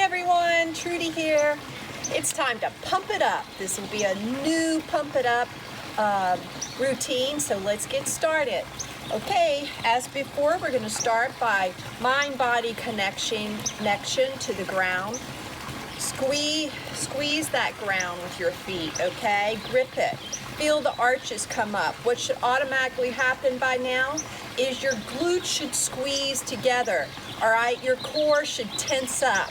everyone, Trudy here. It's time to pump it up. This will be a new pump it up routine, so let's get started. Okay, as before, we're going to start by mind-body connection to the ground. Squeeze that ground with your feet, okay? Grip it. Feel the arches come up. What should automatically happen by now is your glutes should squeeze together, all right? Your core should tense up.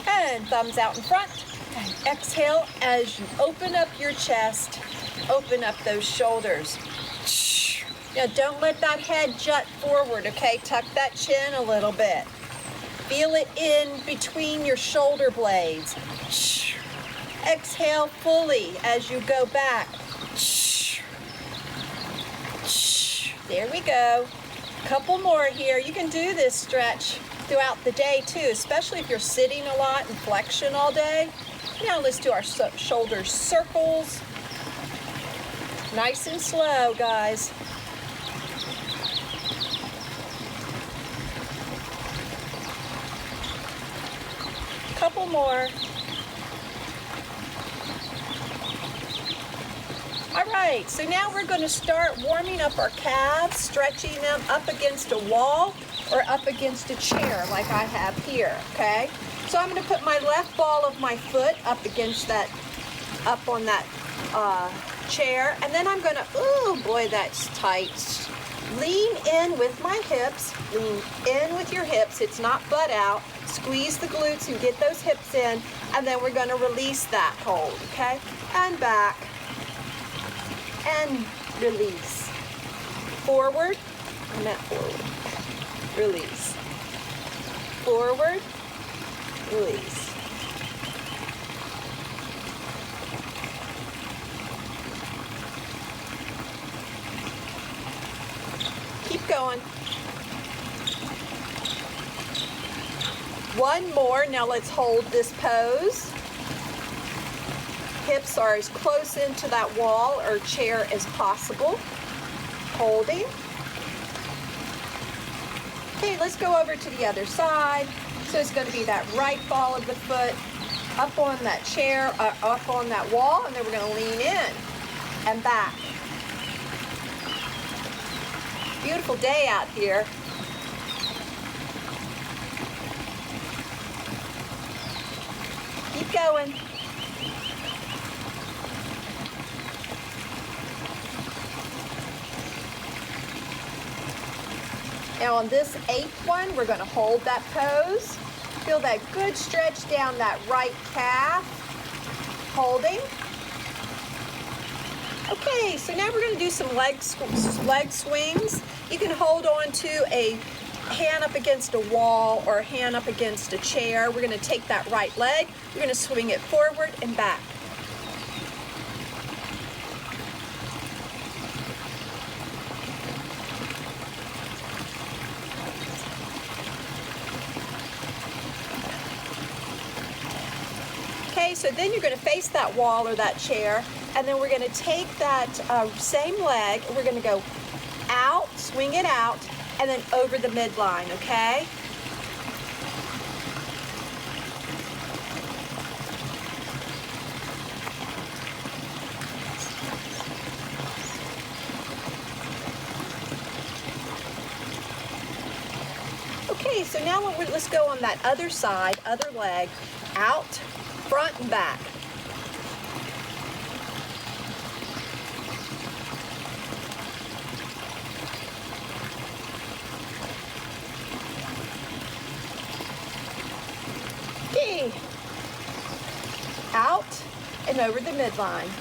And thumbs out in front. And exhale as you open up your chest, open up those shoulders. Now don't let that head jut forward, okay? Tuck that chin a little bit. Feel it in between your shoulder blades. Exhale fully as you go back. There we go. Couple more here. You can do this stretch throughout the day too, especially if you're sitting a lot and flexion all day. Now let's do our shoulder circles. Nice and slow, guys. Couple more. All right, so now we're going to start warming up our calves, stretching them up against a wall or up against a chair like I have here, okay? So I'm going to put my left ball of my foot up against that, up on that chair, and then I'm going to, ooh, boy, that's tight. Lean in with my hips, lean in with your hips, it's not butt out. Squeeze the glutes and get those hips in, and then we're going to release that hold, okay? And back. And release. Forward, I meant forward. Release. Forward, release. Keep going. One more, now let's hold this pose. Hips are as close into that wall or chair as possible. Holding. Okay, let's go over to the other side. So it's going to be that right ball of the foot up on that chair, up on that wall, and then we're going to lean in and back. Beautiful day out here. Keep going. Now on this 8th one, we're going to hold that pose. Feel that good stretch down that right calf. Holding. Okay, so now we're going to do some leg swings. You can hold on to a hand up against a wall or a hand up against a chair. We're going to take that right leg. We're going to swing it forward and back. Okay, so then you're going to face that wall or that chair, and then we're going to take that same leg, and we're going to go out, swing it out, and then over the midline, okay? Okay, so now let's go on that other side, other leg, out, front and back. Okay. Out and over the midline.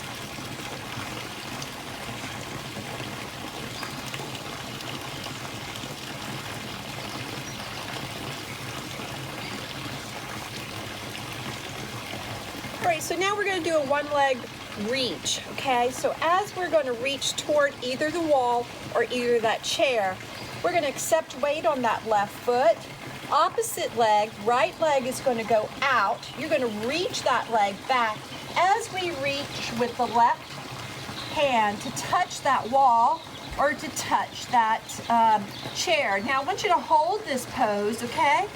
All right, so now we're going to do a one leg reach, okay? So as we're going to reach toward either the wall or either that chair, we're going to accept weight on that left foot. Opposite leg, right leg is going to go out. You're going to reach that leg back as we reach with the left hand to touch that wall or to touch that chair. Now I want you to hold this pose, okay?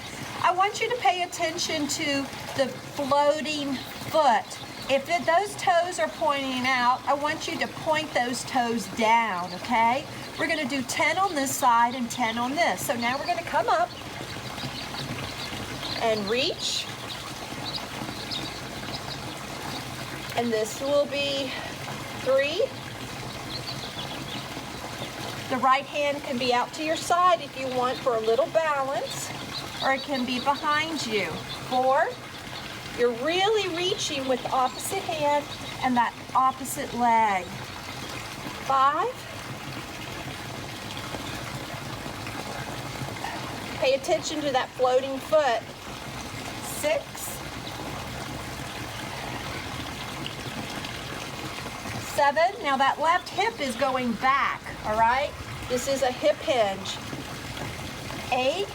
I want you to pay attention to the floating foot. If those toes are pointing out, I want you to point those toes down, okay? We're gonna do 10 on this side and 10 on this. So now we're gonna come up and reach. And this will be 3. The right hand can be out to your side if you want for a little balance, or it can be behind you. 4. You're really reaching with the opposite hand and that opposite leg. 5. Pay attention to that floating foot. 6. 7. Now that left hip is going back, all right? This is a hip hinge. 8.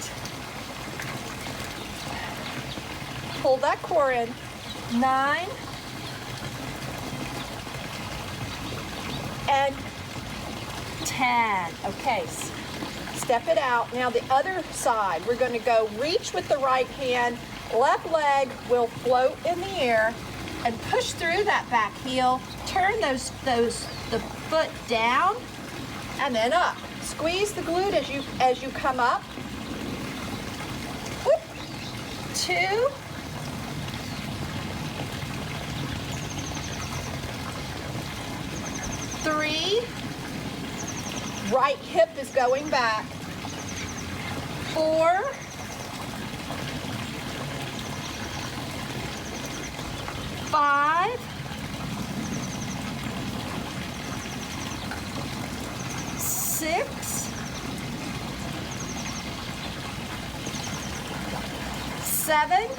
Pull that core in. 9. And 10. Okay, step it out. Now the other side, we're going to go reach with the right hand. Left leg will float in the air and push through that back heel. Turn the foot down and then up. Squeeze the glute as you come up. Whoop. 2. 3. Right hip is going back. 4. 5. 6. 7.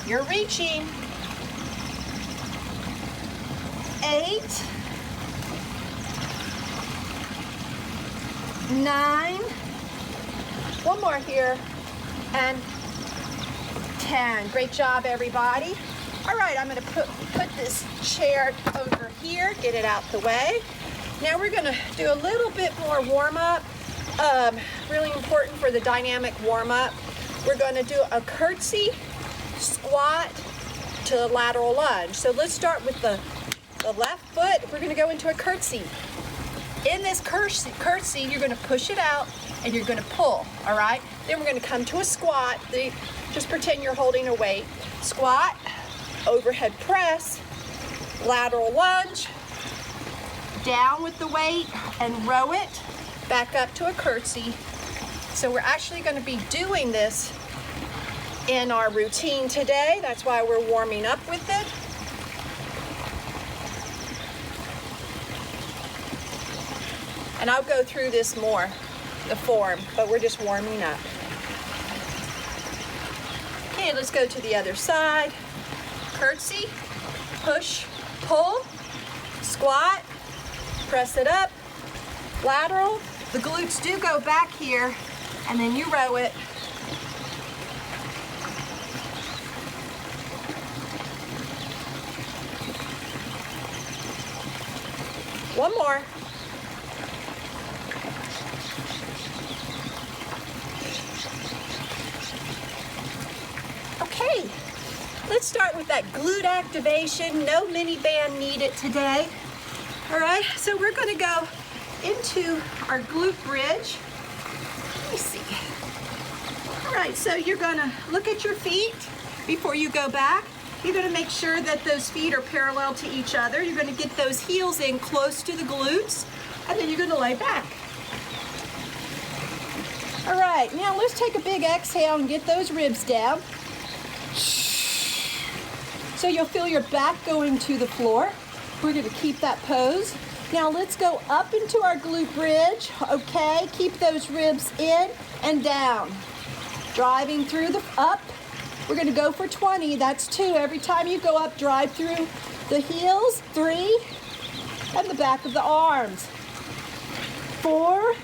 You're reaching. 8. 9. One more here. And 10. Great job, everybody. All right, I'm going to put this chair over here, get it out the way. Now we're going to do a little bit more warm-up. Really important for the dynamic warm-up. We're going to do a curtsy, squat to a lateral lunge. So let's start with the left foot. We're going to go into a curtsy. In this curtsy, you're going to push it out and you're going to pull, all right? Then we're going to come to a squat. Just pretend you're holding a weight. Squat, overhead press, lateral lunge, down with the weight and row it back up to a curtsy. So we're actually going to be doing this in our routine today. That's why we're warming up with it. And I'll go through this more, the form, but we're just warming up. Okay, let's go to the other side. Curtsy, push, pull, squat, press it up, lateral. The glutes do go back here, and then you row it. One more. Okay, let's start with that glute activation. No mini band needed today. All right, so we're going to go into our glute bridge. Let me see. All right, so you're going to look at your feet before you go back. You're going to make sure that those feet are parallel to each other. You're going to get those heels in close to the glutes, and then you're going to lay back. All right, now let's take a big exhale and get those ribs down. So you'll feel your back going to the floor. We're going to keep that pose. Now let's go up into our glute bridge, okay? Keep those ribs in and down. Driving through the up. We're going to go for 20. That's 2. Every time you go up, drive through the heels. 3. And the back of the arms. 4.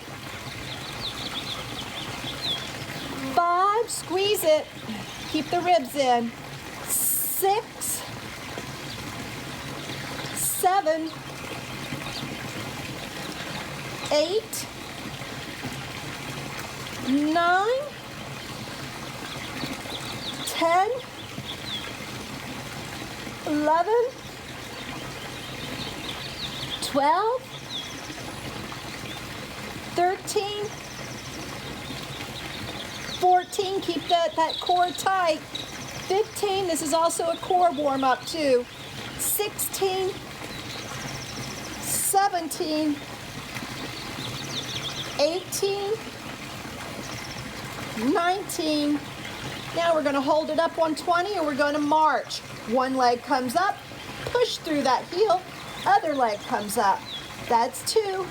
5. Squeeze it. Keep the ribs in. 6. 7. 8. 9. 10, 11, 12, 13, 14, keep that core tight. 15, this is also a core warm up too. 16, 17, 18, 19. Now we're going to hold it up on 20 and we're going to march. One leg comes up, push through that heel, other leg comes up. That's 2.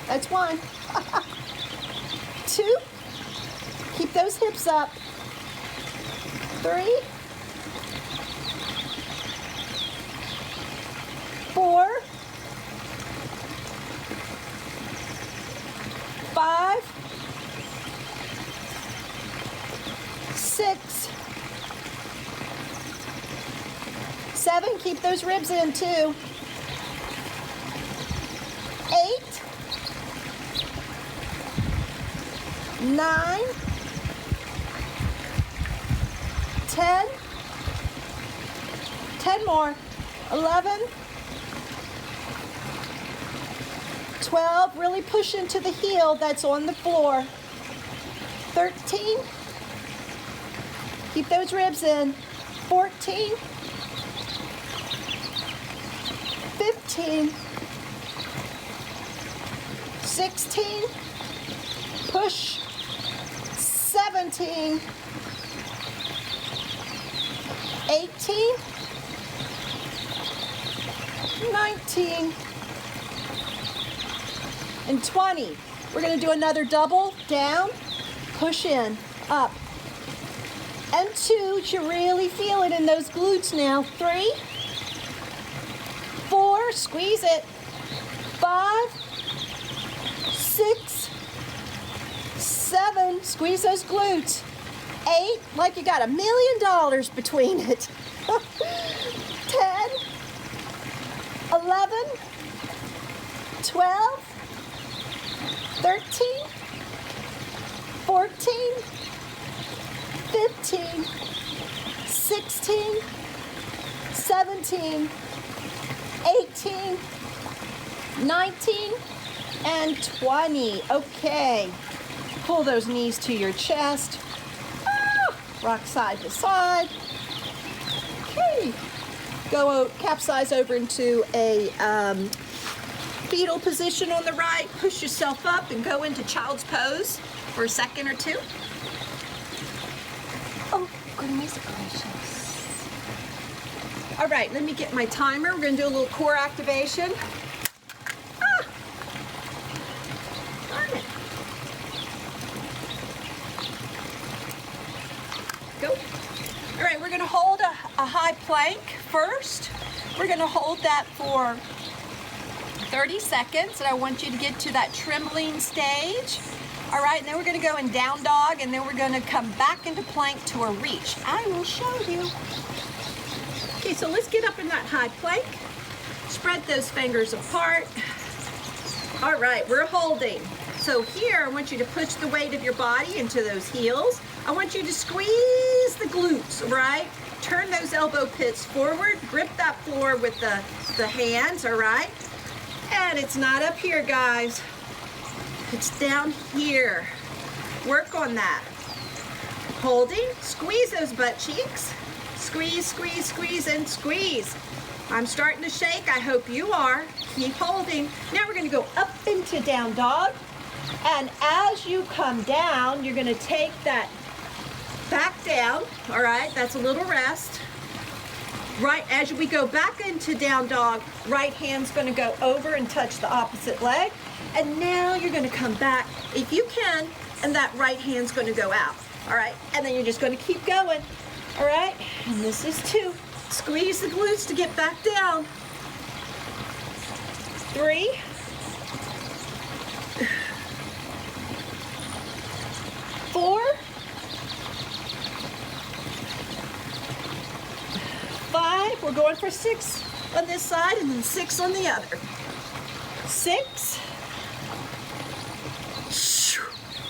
That's 1. 2. Keep those hips up. 3. 4. 5. 6. 7. Keep those ribs in too. 8. 9. 10. 10 more. 11. 12. Really push into the heel that's on the floor. 13. Keep those ribs in. 14. 15. 16. Push. 17. 18. 19. And 20. We're going to do another double, down, push in, up. And 2, you really feel it in those glutes now. 3, 4, squeeze it. 5, 6, 7, squeeze those glutes. 8, like you got $1 million between it. 10, 11, 12, 13, 14, 15, 16, 17, 18, 19, and 20. Okay. Pull those knees to your chest. Rock side to side. Okay. Go capsize over into a fetal position on the right. Push yourself up and go into child's pose for a second or two. Oh, goodness gracious. All right, let me get my timer. We're going to do a little core activation. Darn it. Go. All right, we're going to hold a high plank first. We're going to hold that for 30 seconds, and I want you to get to that trembling stage. All right, and then we're going to go in down dog, and then we're going to come back into plank to a reach. I will show you. Okay, so let's get up in that high plank. Spread those fingers apart. All right, we're holding. So here, I want you to push the weight of your body into those heels. I want you to squeeze the glutes, right? Turn those elbow pits forward. Grip that floor with the hands, all right? And it's not up here, guys. It's down here. Work on that. Holding. Squeeze those butt cheeks. Squeeze, squeeze, squeeze, and squeeze. I'm starting to shake. I hope you are. Keep holding. Now we're going to go up into down dog. And as you come down, you're going to take that back down. All right, that's a little rest. Right, as we go back into down dog, right hand's going to go over and touch the opposite leg. And now you're going to come back, if you can, and that right hand's going to go out. All right, and then you're just going to keep going. All right, and this is 2. Squeeze the glutes to get back down. 3. 4. 5. We're going for 6 on this side and then 6 on the other. 6.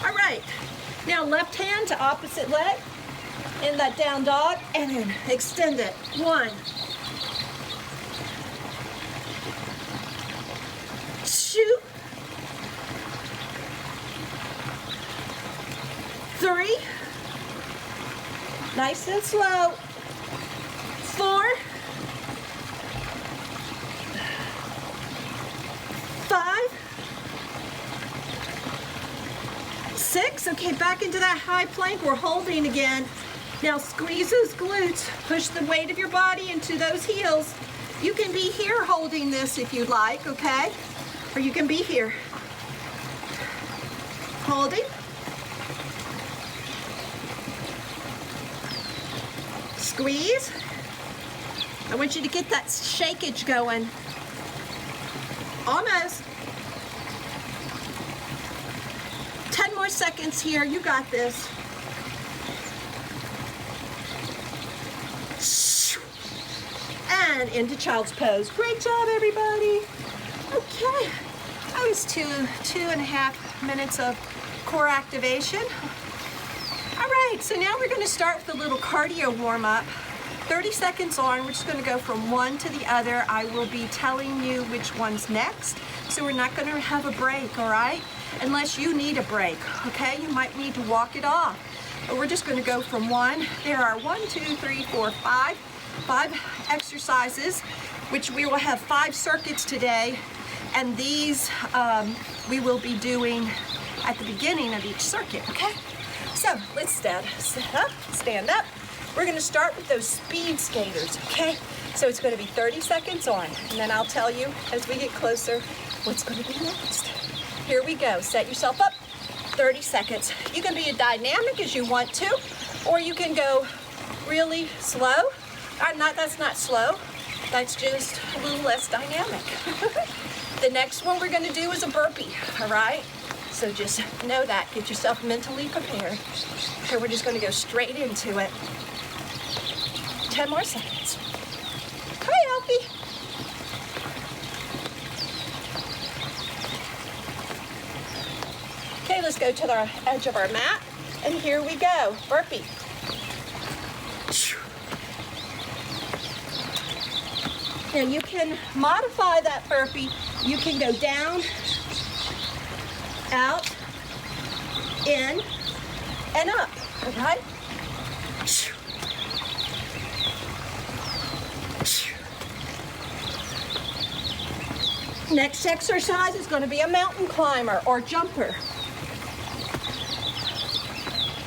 All right. Now left hand to opposite leg. in that down dog, and then extend it. 1, 2, 3, nice and slow, 4, 5, 6. Okay, back into that high plank. We're holding again. Now squeeze those glutes. Push the weight of your body into those heels. You can be here holding this if you'd like, okay? Or you can be here. Holding. Squeeze. I want you to get that shakeage going. Almost. 10 more seconds here. You got this. And into child's pose. Great job, everybody. Okay. That was two and a half minutes of core activation. All right, so now we're going to start with a little cardio warm-up. 30 seconds on, we're just going to go from one to the other. I will be telling you which one's next, so we're not going to have a break, all right? Unless you need a break, okay? You might need to walk it off. But we're just going to go from one. There are 1, 2, 3, 4, 5 exercises, which we will have 5 circuits today, and these we will be doing at the beginning of each circuit, okay? So let's stand up. We're gonna start with those speed skaters, okay? So it's gonna be 30 seconds on, and then I'll tell you as we get closer what's gonna be next. Here we go, set yourself up, 30 seconds. You can be as dynamic as you want to, or you can go really slow. That's not slow, that's just a little less dynamic. The next one we're gonna do is a burpee, all right? So just know that, get yourself mentally prepared. Okay, we're just gonna go straight into it. 10 more seconds. Hi, Alfie. Okay, let's go to the edge of our mat, and here we go, burpee. Now you can modify that burpee. You can go down, out, in, and up, okay? Next exercise is going to be a mountain climber or jumper.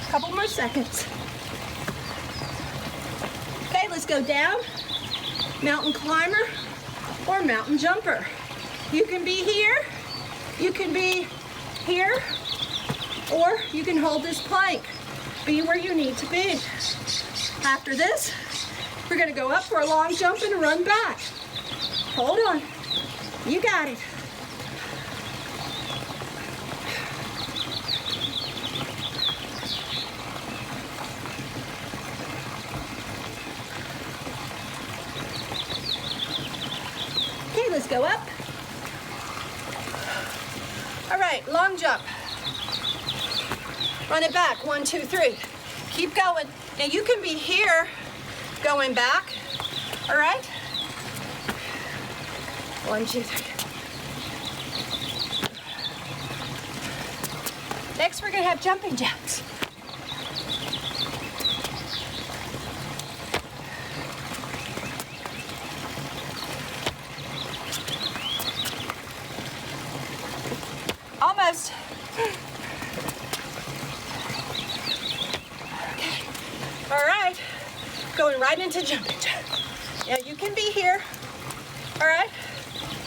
Couple more seconds. Okay, let's go down, mountain climber or mountain jumper. You can be here, you can be here, or you can hold this plank. Be where you need to be. After this, we're going to go up for a long jump and run back. Hold on. You got it. Okay, let's go up. All right, long jump. Run it back, 1, 2, 3. Keep going. Now you can be here, going back, all right? 1, 2, 3. Next, we're gonna have jumping jacks. Almost. Okay. All right. Going right into jumping jack. Now you can be here. All right.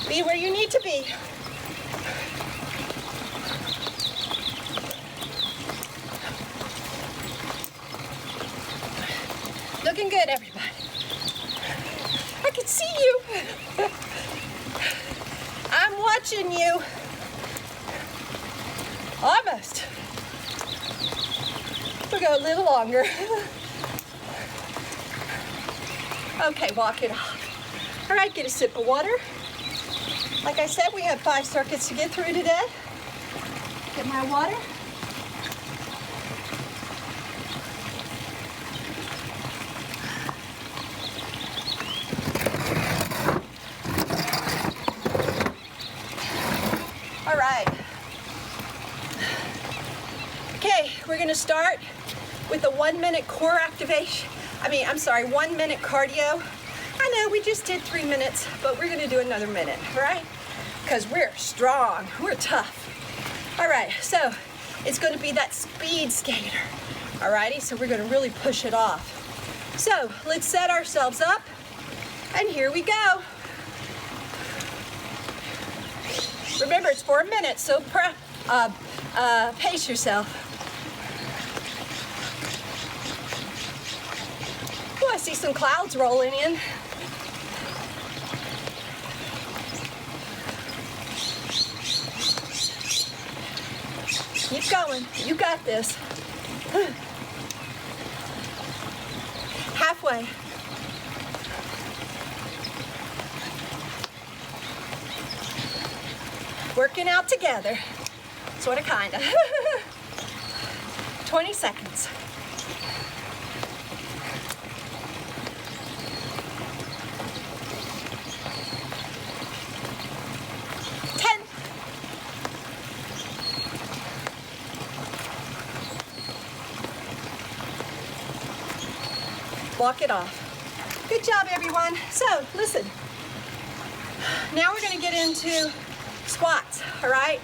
Be where you need to be. Looking good, everybody. I can see you. I'm watching you. Almost. We'll go a little longer. Okay, walk it off. All right, get a sip of water. Like I said, we have 5 circuits to get through today. Get my water. gonna start with a 1 minute core activation. 1 minute cardio. I know we just did 3 minutes, but we're gonna do another minute, right? Because we're strong, we're tough. All right, so it's gonna be that speed skater. Alrighty, so we're gonna really push it off. So let's set ourselves up, and here we go. Remember, it's for a minute, so pace yourself. Oh, I see some clouds rolling in. Keep going. You got this. Halfway. Working out together. Sort of, kind of. 20 seconds. 10. Walk it off. Good job, everyone. So, listen. Now we're going to get into squats, all right?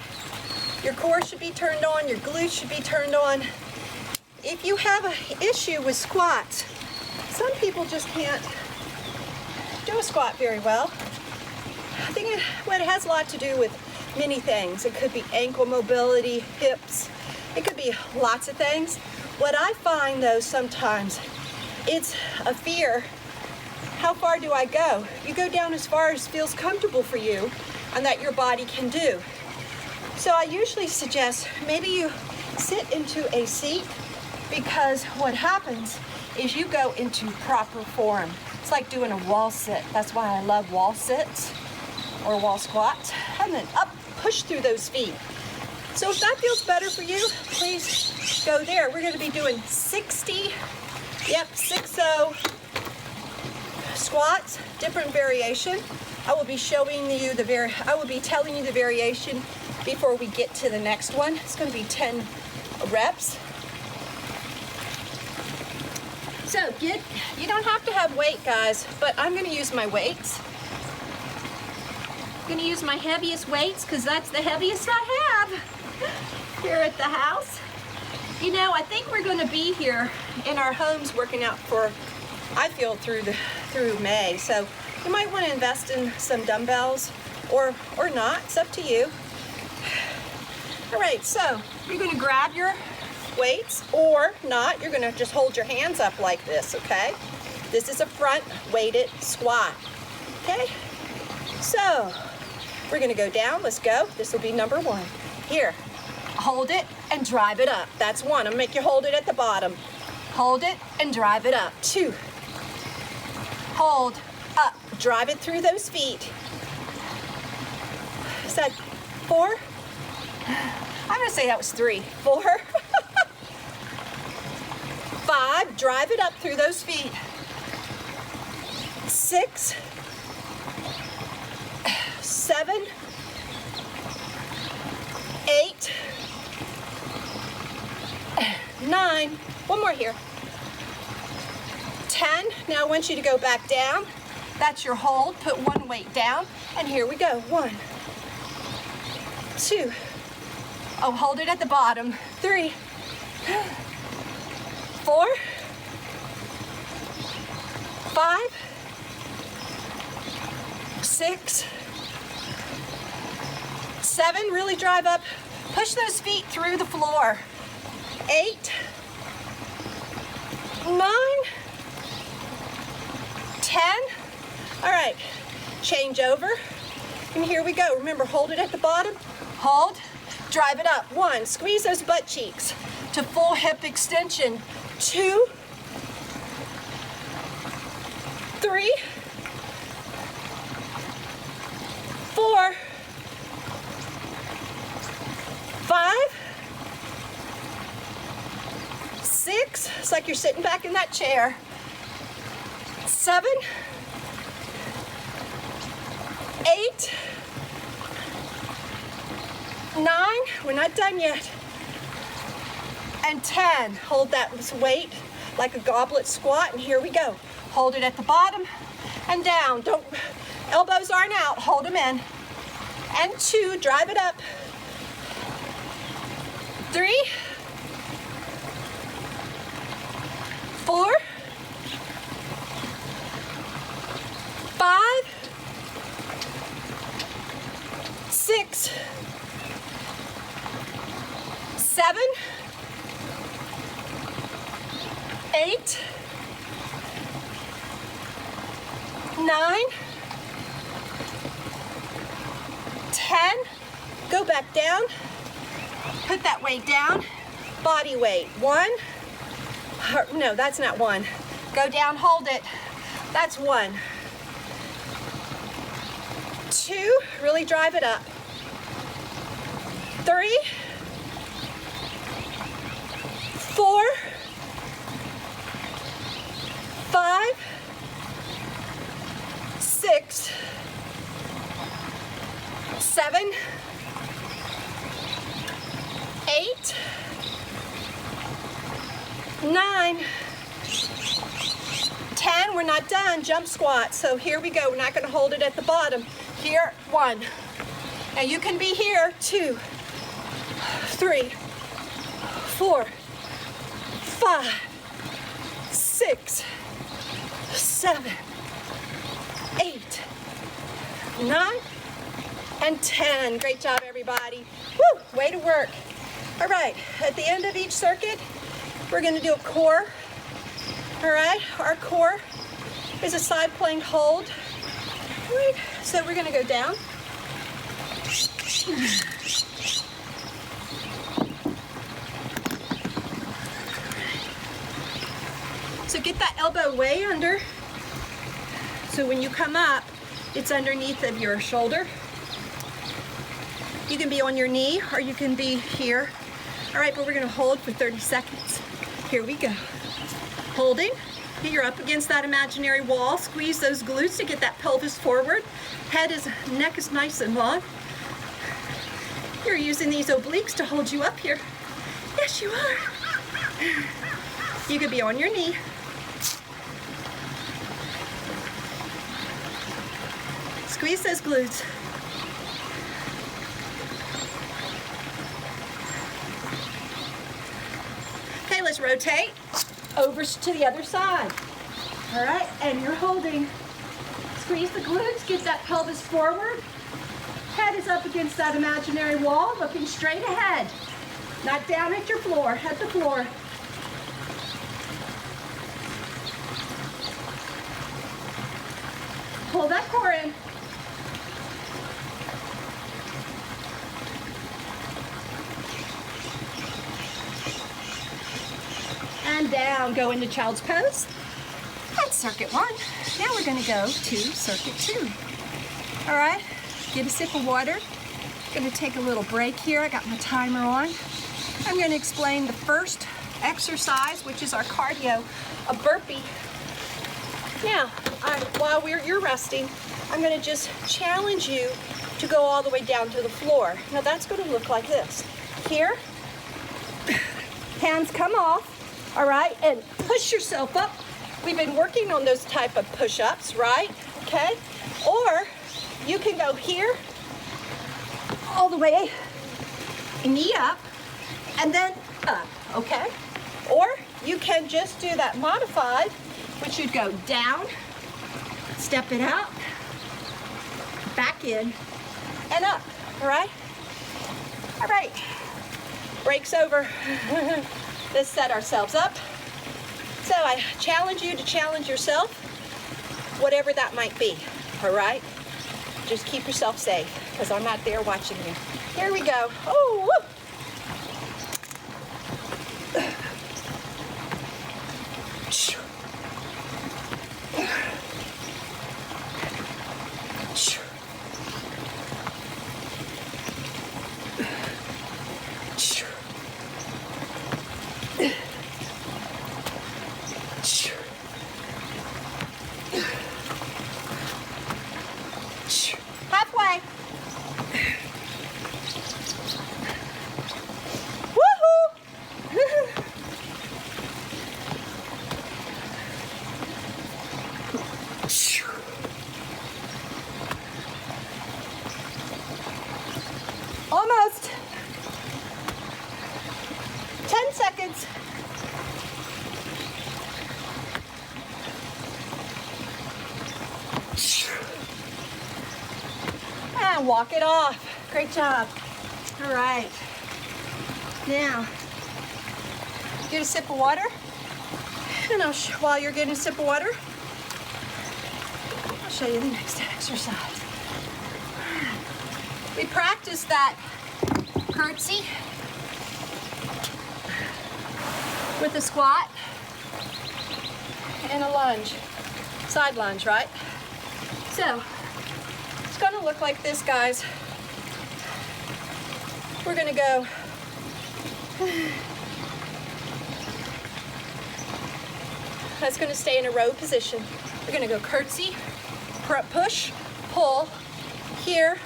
Your core should be turned on, your glutes should be turned on. If you have an issue with squats, some people just can't do a squat very well. I think it has a lot to do with many things. It could be ankle mobility, hips. It could be lots of things. What I find, though, sometimes it's a fear. How far do I go? You go down as far as feels comfortable for you and that your body can do. So I usually suggest maybe you sit into a seat, because what happens is you go into proper form. It's like doing a wall sit. That's why I love wall sits or wall squats. And then up, push through those feet. So if that feels better for you, please go there. We're going to be doing 60 squats, different variation. I will be showing you I will be telling you the variation before we get to the next one. It's going to be 10 reps. So you don't have to have weight, guys, but I'm going to use my weights. I'm going to use my heaviest weights because that's the heaviest I have here at the house. You know, I think we're going to be here in our homes working out for, I feel, through May. So you might want to invest in some dumbbells or not. It's up to you. All right, so you're going to grab your weights or not. You're going to just hold your hands up like this, okay? This is a front weighted squat, okay? So we're going to go down. Let's go. This will be number 1. Here, hold it and drive it up. That's 1. I'm going to make you hold it at the bottom. Hold it and drive it up. 2. Hold, up, drive it through those feet. Is that 4? I'm going to say that was 3. 4. 5, drive it up through those feet. 6, 7, 8, 9. One more here. 10. Now I want you to go back down. That's your hold. Put one weight down. And here we go. 1, 2. Oh, hold it at the bottom. 3, 4, 5, 6, 7. Really drive up. Push those feet through the floor. 8, 9, 10. All right, change over. And here we go. Remember, hold it at the bottom. Hold, drive it up. 1, squeeze those butt cheeks to full hip extension. 2, 3, 4, 5, 6. It's like you're sitting back in that chair. 7, 8, 9. We're not done yet. and 10. Hold that weight like a goblet squat, and here we go. Hold it at the bottom and down. Don't, elbows aren't out, hold them in. And 2, drive it up. 3, 4, 5, 6, 7, 8, 9, 10. Go back down. Put that weight down. Body weight. 1. No, that's not 1. Go down, hold it. That's 1. 2, really drive it up. 3, 4, 5, 6, 7, 8, 9, 10. We're not done. Jump squat. So here we go. We're not going to hold it at the bottom. Here, 1. Now you can be here. 2, 3, 4, 5, 6, 7, 8, 9, and 10. Great job, everybody. Woo! Way to work. All right, at the end of each circuit, we're going to do a core. All right, our core is a side plank hold. All right, so we're going to go down. So get that elbow way under. So when you come up, it's underneath of your shoulder. You can be on your knee or you can be here. All right, but we're gonna hold for 30 seconds. Here we go. Holding, you're up against that imaginary wall. Squeeze those glutes to get that pelvis forward. Neck is nice and long. You're using these obliques to hold you up here. Yes, you are. You could be on your knee. Squeeze those glutes. Okay, let's rotate over to the other side. All right, and you're holding. Squeeze the glutes, get that pelvis forward. Head is up against that imaginary wall, looking straight ahead. Not down at your floor, at the floor. Pull that core in. And down, go into child's pose. That's circuit 1. Now we're gonna go to circuit 2. All right, get a sip of water. Gonna take a little break here. I got my timer on. I'm gonna explain the first exercise, which is our cardio, a burpee. Now, while you're resting, I'm gonna just challenge you to go all the way down to the floor. Now that's gonna look like this. Here, hands come off. All right, and push yourself up. We've been working on those type of push-ups, right? Okay, or you can go here, all the way, knee up, and then up, okay? Or you can just do that modified, which you'd go down, step it out, back in, and up, all right? All right, break's over. Let's set ourselves up. So I challenge you to challenge yourself, whatever that might be, all right? Just keep yourself safe, because I'm not there watching you. Here we go. Oh, woo. Almost. 10 seconds. And walk it off. Great job. All right. Now, get a sip of water. And while you're getting a sip of water, I'll show you the next exercise. We practiced that curtsy with a squat and a lunge, side lunge, right? So, it's gonna look like this, guys. We're gonna go that's gonna stay in a row position. We're gonna go curtsy, push, pull, here,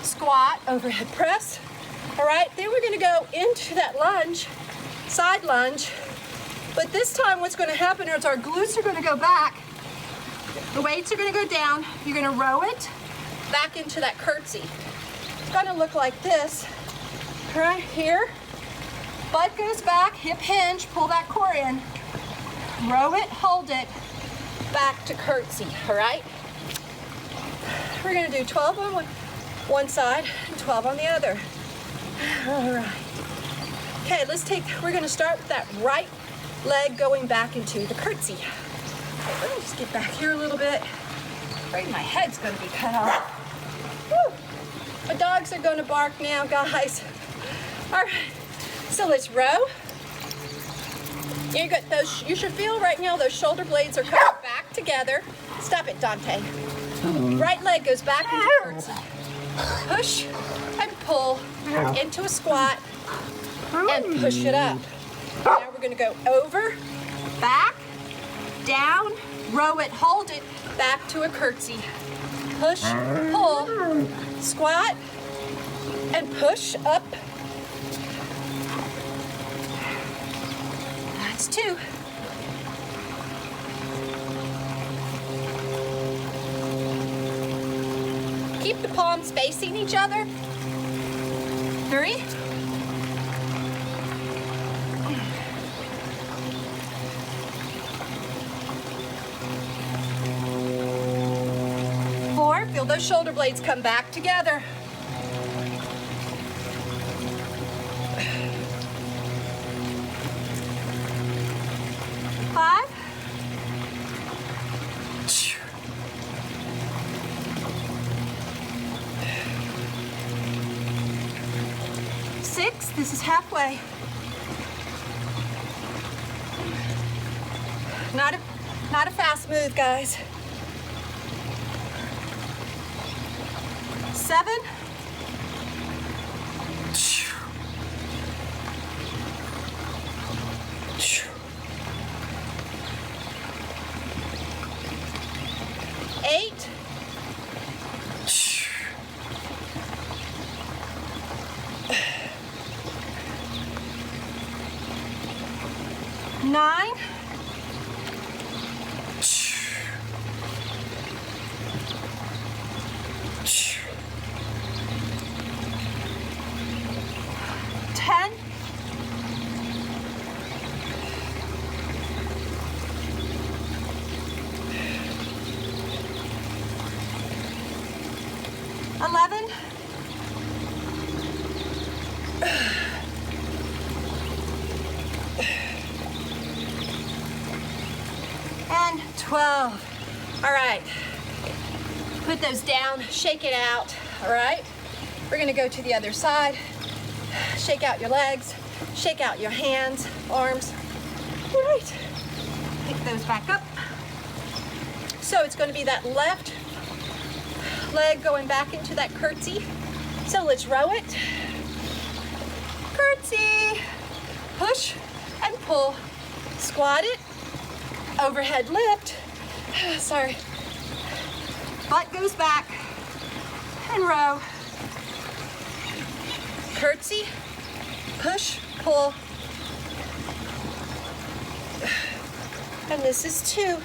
squat, overhead press. All right, then we're gonna go into that lunge, side lunge. But this time what's gonna happen is our glutes are gonna go back. The weights are gonna go down. You're gonna row it back into that curtsy. It's gonna look like this, right here. Butt goes back, hip hinge, pull that core in. Row it, hold it, back to curtsy, all right? We're gonna do 12 on one side and 12 on the other. All right. Okay, we're gonna start with that right leg going back into the curtsy. Okay, let me just get back here a little bit. Right, my head's gonna be cut off. Woo! My dogs are gonna bark now, guys. All right, so let's row. You got those. You should feel right now those shoulder blades are coming back together. Stop it, Dante. Right leg goes back into curtsy. Push and pull into a squat and push it up. Now we're going to go over, back, down, row it, hold it, back to a curtsy. Push, pull, squat, and push up. That's 2. Keep the palms facing each other. 3. 4. Feel those shoulder blades come back together. 5. 6. This is halfway. Not a fast move, guys. 7. 8. 9. 10. 11. And 12. All right. Put those down, shake it out. All right. We're gonna go to the other side. Shake out your legs, shake out your hands, arms. All right. Pick those back up. So it's gonna be that left leg going back into that curtsy. So let's row it. Curtsy. Push and pull. Squat it. Overhead lift. Sorry. Butt goes back and row. Curtsy. Push, pull. And this is 2.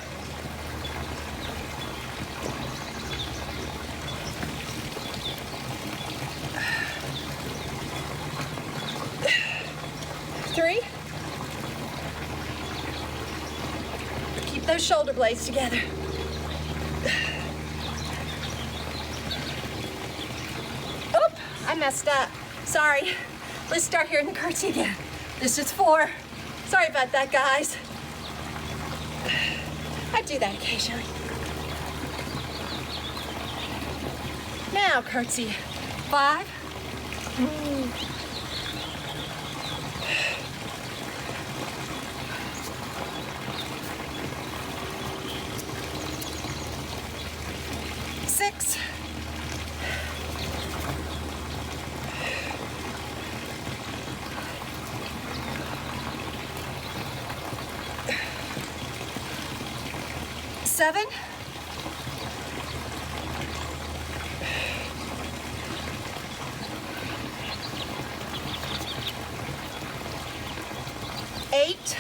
shoulder blades together. Oop, I messed up. Sorry. Let's start here in the curtsy again. This is 4. Sorry about that, guys. I do that occasionally. Now curtsy. 5. 6. 7. 8.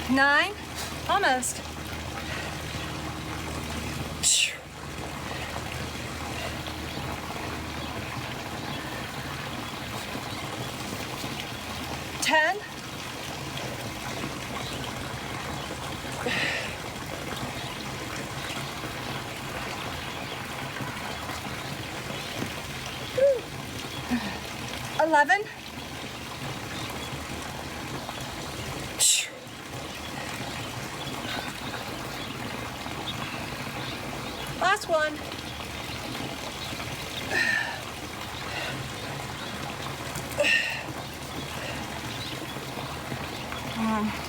9. Almost. 10. 11. 1.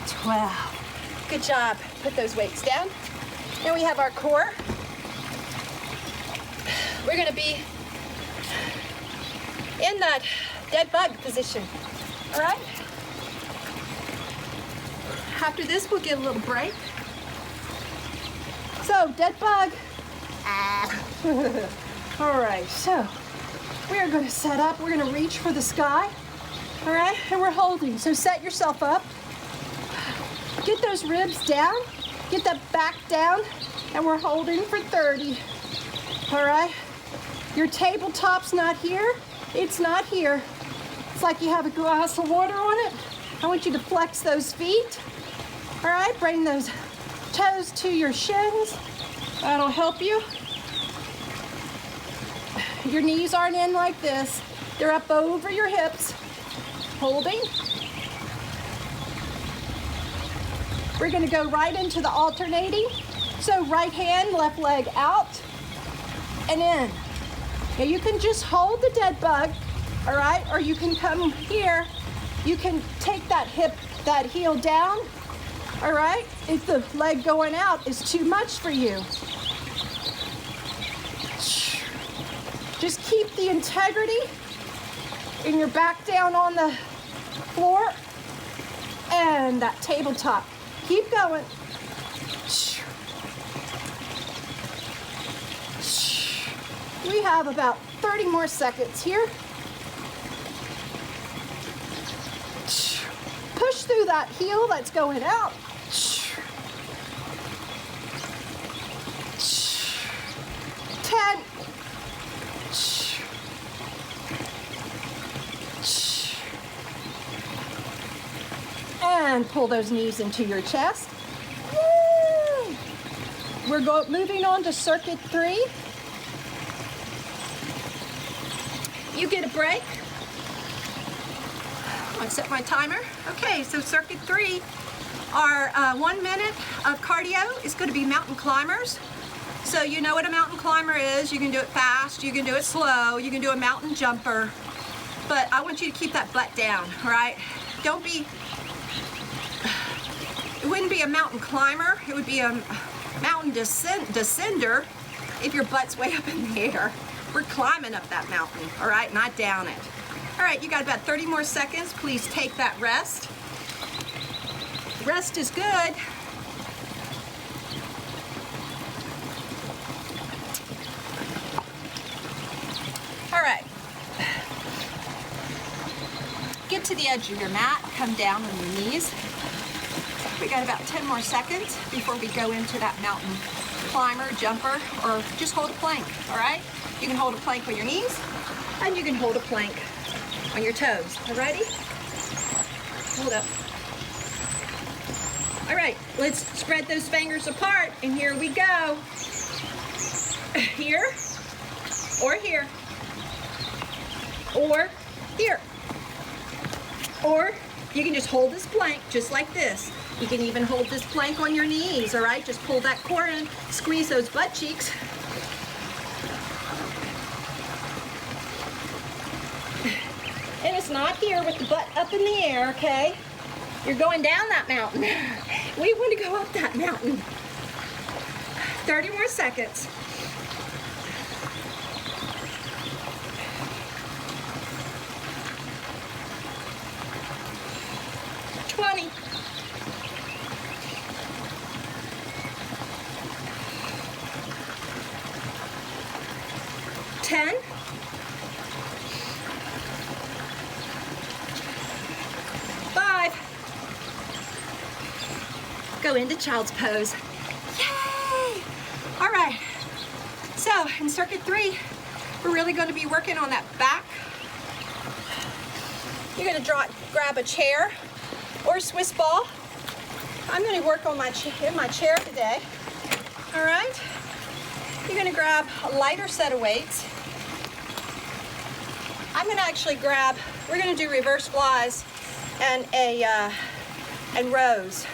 12. Good job. Put those weights down. Now we have our core. We're going to be in that dead bug position. All right? After this, we'll get a little break. So, dead bug. All right, so we are going to set up. We're going to reach for the sky. All right, and we're holding. So set yourself up. Get those ribs down. Get that back down. And we're holding for 30. All right? Your tabletop's not here. It's not here. It's like you have a glass of water on it. I want you to flex those feet. All right, bring those toes to your shins. That'll help you. Your knees aren't in like this. They're up over your hips. Holding. We're gonna go right into the alternating. So right hand, left leg out and in. Now you can just hold the dead bug, all right? Or you can come here. You can take that hip, that heel down, all right? If the leg going out is too much for you. Just keep the integrity in your back down on the floor and that tabletop. Keep going. We have about 30 more seconds here. Push through that heel that's going out. 10. And pull those knees into your chest. Woo! We're moving on to circuit 3. You get a break. I set my timer. Okay, so circuit 3, our 1 minute of cardio is going to be mountain climbers. So you know what a mountain climber is. You can do it fast, you can do it slow, you can do a mountain jumper. But I want you to keep that butt down, all right? Don't be, it wouldn't be a mountain climber, it would be a mountain descender if your butt's way up in the air. We're climbing up that mountain, all right, not down it. All right, you got about 30 more seconds. Please take that rest. Rest is good. All right. Get to the edge of your mat, come down on your knees. We got about 10 more seconds before we go into that mountain climber, jumper, or just hold a plank, all right? You can hold a plank on your knees, and you can hold a plank on your toes. Alrighty? Hold up. All right, let's spread those fingers apart, and here we go. Here, or here, or here. Or you can just hold this plank just like this. You can even hold this plank on your knees, all right? Just pull that core in, squeeze those butt cheeks. And it's not here with the butt up in the air, okay? You're going down that mountain. We want to go up that mountain. 30 more seconds. 20. 10. 5. Go into child's pose. Yay! All right. So in circuit 3, we're really going to be working on that back. You're going to grab a chair or a Swiss ball. I'm going to work on in my chair today. All right. You're going to grab a lighter set of weights. I'm going to actually we're going to do reverse flies and rows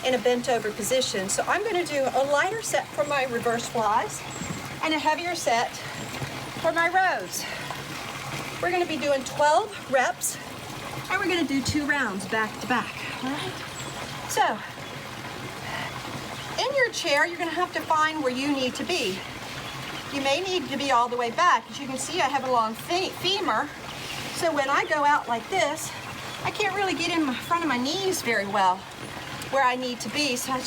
in a bent over position. So I'm going to do a lighter set for my reverse flies and a heavier set for my rows. We're going to be doing 12 reps, and we're going to do 2 rounds back to back. All right. So in your chair, you're going to have to find where you need to be. You may need to be all the way back. As you can see, I have a long femur. So when I go out like this, I can't really get in front of my knees very well where I need to be. So I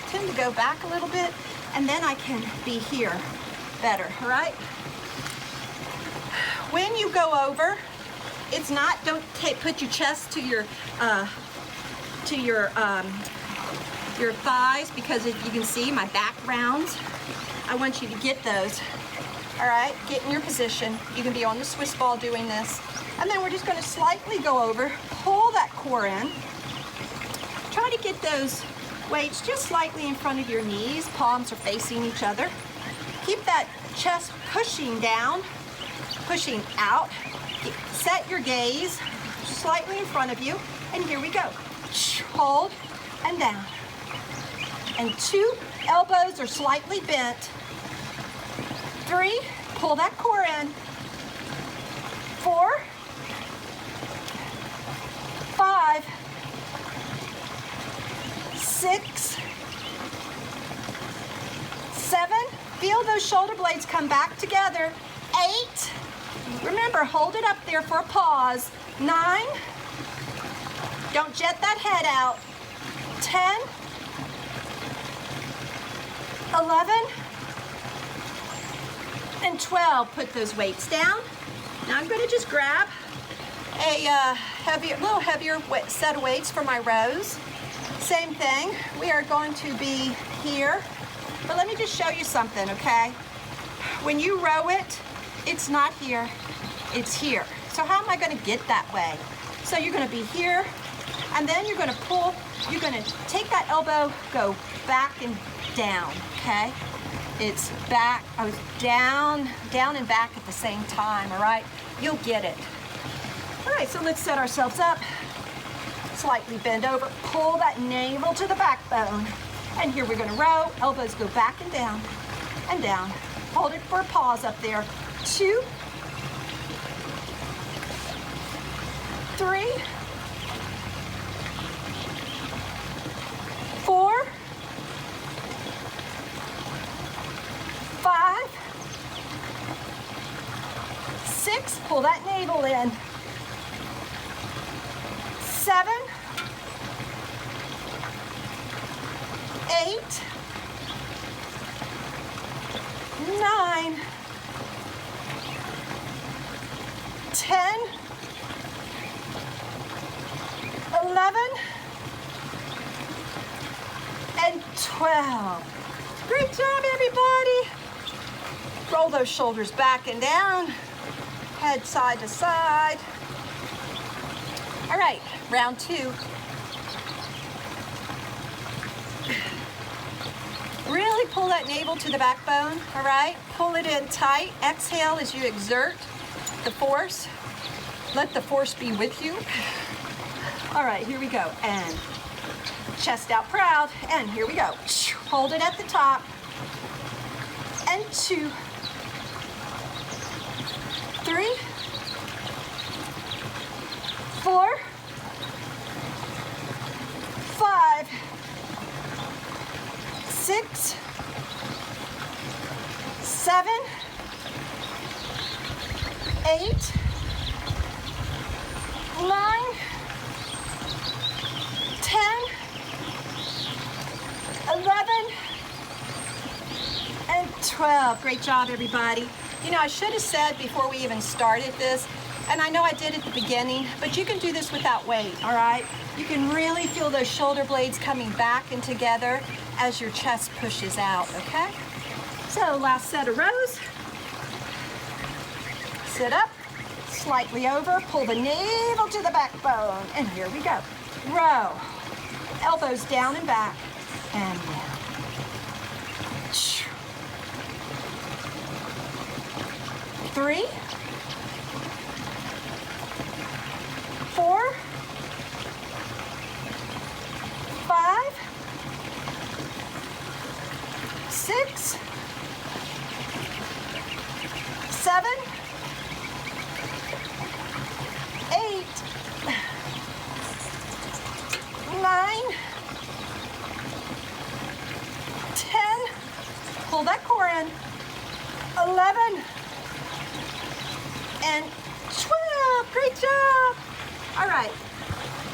tend to go back a little bit, and then I can be here better, all right? When you go over, it's not, don't put your chest to your thighs, because as you can see, my back rounds. I want you to get those, all right? Get in your position. You can be on the Swiss ball doing this. And then we're just gonna slightly go over, pull that core in. Try to get those weights just slightly in front of your knees. Palms are facing each other. Keep that chest pushing down, pushing out. Set your gaze slightly in front of you, and here we go. Hold and down. And 2 elbows are slightly bent. 3, pull that core in. 4, 5, 6, 7. Feel those shoulder blades come back together. 8. Remember, hold it up there for a pause. 9. Don't jet that head out. 10. 11. And 12. Put those weights down. Now I'm going to just grab a little heavier set of weights for my rows. Same thing. We are going to be here. But let me just show you something, okay? When you row it, it's not here, it's here. So how am I going to get that way? So you're going to be here, and then you're going to pull, you're going to take that elbow, go back and down, okay? It's back, down, down and back at the same time, all right? You'll get it. All right, so let's set ourselves up. Slightly bend over, pull that navel to the backbone. And here we're going to row, elbows go back and down, and down. Hold it for a pause up there. 2, 3, 4, 5, 6, pull that navel in. 7, 8, 9, 10, 11, and 12. Great. job, everybody. Roll those shoulders back and down. Head side to side. All right, round 2. Really pull that navel to the backbone, all right? Pull it in tight. Exhale as you exert the force. Let the force be with you. All right, here we go. And chest out proud. And here we go. Hold it at the top. And 2, 3, 4, 5, 6, 7, 8, 9, 10, 11, and 12. Great job, everybody. You know, I should have said before we even started this, and I know I did at the beginning, but you can do this without weight, all right? You can really feel those shoulder blades coming back and together as your chest pushes out, okay? So last set of rows. Sit up, slightly over, pull the navel to the backbone, and here we go. Row, elbows down and back, and down. 3, 4, 5, 6, 7, 8, 9, 10, pull that core in, 11, and 12. Great job. All right,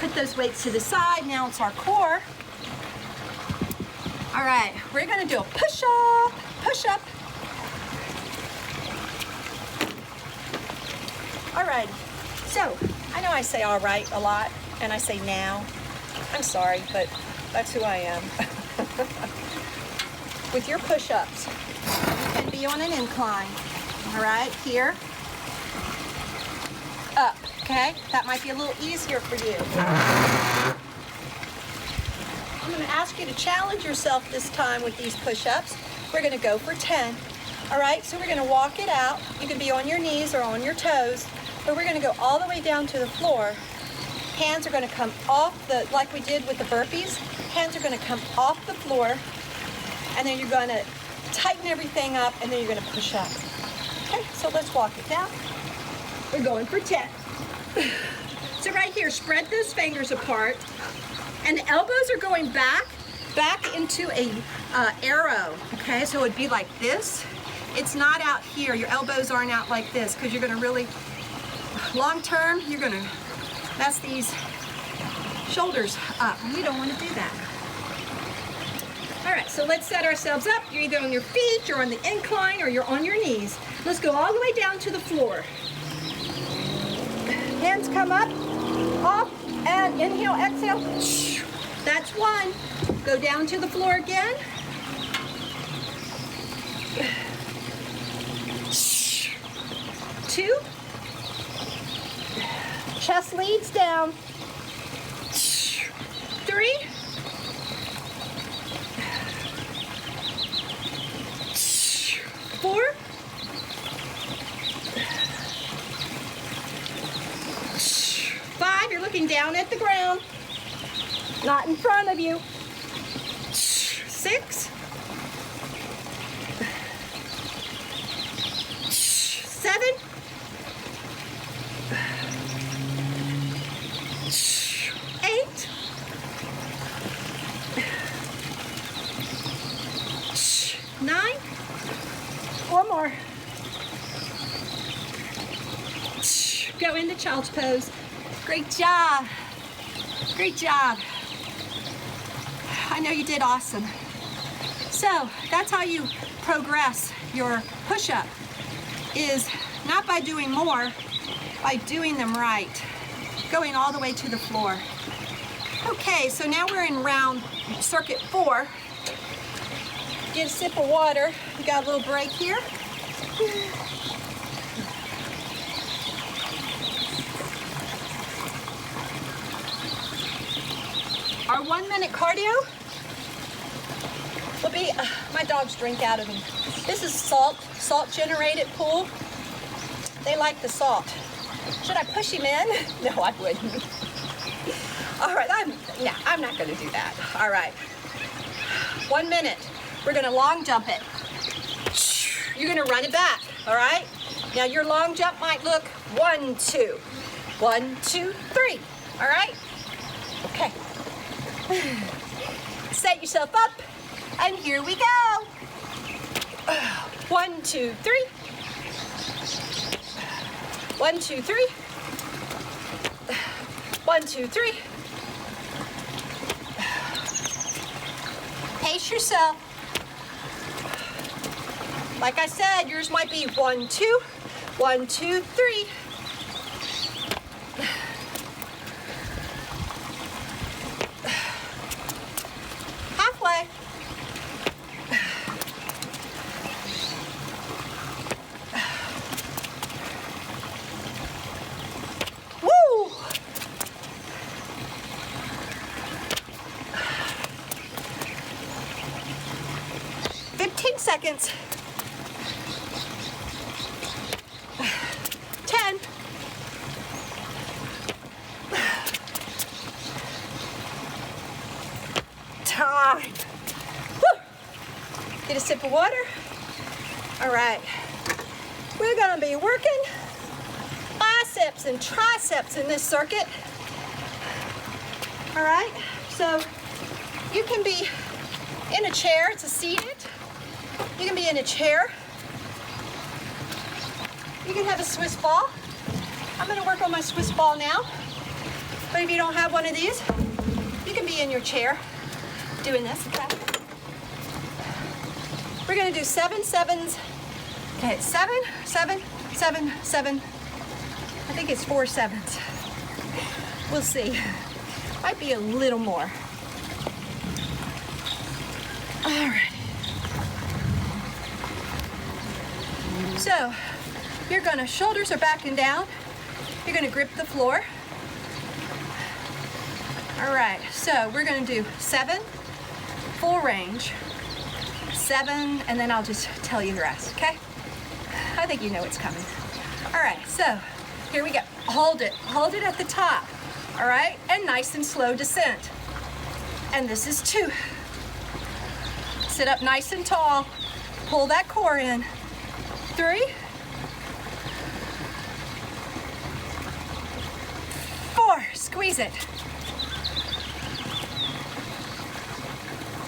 put those weights to the side. Now it's our core. All right, we're gonna do a push-up, push-up. All right, so I know I say all right a lot, and I say now. I'm sorry, but that's who I am. With your push-ups, you can be on an incline. All right, here, up, okay? That might be a little easier for you. I'm gonna ask you to challenge yourself this time with these push-ups. We're gonna go for 10, all right? So we're gonna walk it out. You can be on your knees or on your toes, but we're gonna go all the way down to the floor. Hands are gonna come off the, like we did with the burpees, hands are gonna come off the floor, and then you're gonna tighten everything up, and then you're gonna push up. Okay, so let's walk it down. We're going for 10. So right here, spread those fingers apart, and the elbows are going back into a arrow, okay? So it'd be like this. It's not out here. Your elbows aren't out like this, because you're gonna really, long term, you're gonna mess these shoulders up. You don't wanna do that. All right, so let's set ourselves up. You're either on your feet, you're on the incline, or you're on your knees. Let's go all the way down to the floor. Hands come up, off, and inhale, exhale. That's 1. Go down to the floor again. 2. Chest leads down. 3. 4. 5, you're looking down at the ground, not in front of you. 6. 7. 8. 9. One more. Go into child's pose. Great job. Great job. I know you did awesome. So that's how you progress your push-up, is not by doing more, by doing them right. Going all the way to the floor. Okay, so now we're in circuit 4. Get a sip of water. We got a little break here. Our 1 minute cardio will be, my dogs drink out of them. This is salt generated pool. They like the salt. Should I push him in? No, I wouldn't. All right, I'm not gonna do that. All right, 1 minute. We're gonna long jump it. You're gonna run it back, all right? Now your long jump might look 1, 2. 1, 2, 3, all right? Okay. Set yourself up, and here we go. 1, 2, 3. 1, 2, 3. 1, 2, 3. Pace yourself. Like I said, yours might be 1, 2. 1, 2, 3. Halfway. Woo! 15 seconds. 10. Time. Woo. Get a sip of water. All right. We're gonna be working biceps and triceps in this circuit. All right. So you can be in a chair. It's a seated. You can be in a chair. You can have a Swiss ball. I'm gonna work on my Swiss ball now. But if you don't have one of these, you can be in your chair doing this, okay? We're gonna do 7 sevens. Okay, 7, 7, 7, 7. I think it's 4 sevens. We'll see. Might be a little more. All right. So, you're gonna, shoulders are backing down. You're gonna grip the floor. All right, so we're gonna do 7, full range, 7, and then I'll just tell you the rest, okay? I think you know what's coming. All right, so here we go. Hold it at the top, all right? And nice and slow descent. And this is 2. Sit up nice and tall, pull that core in. 3, 4, squeeze it.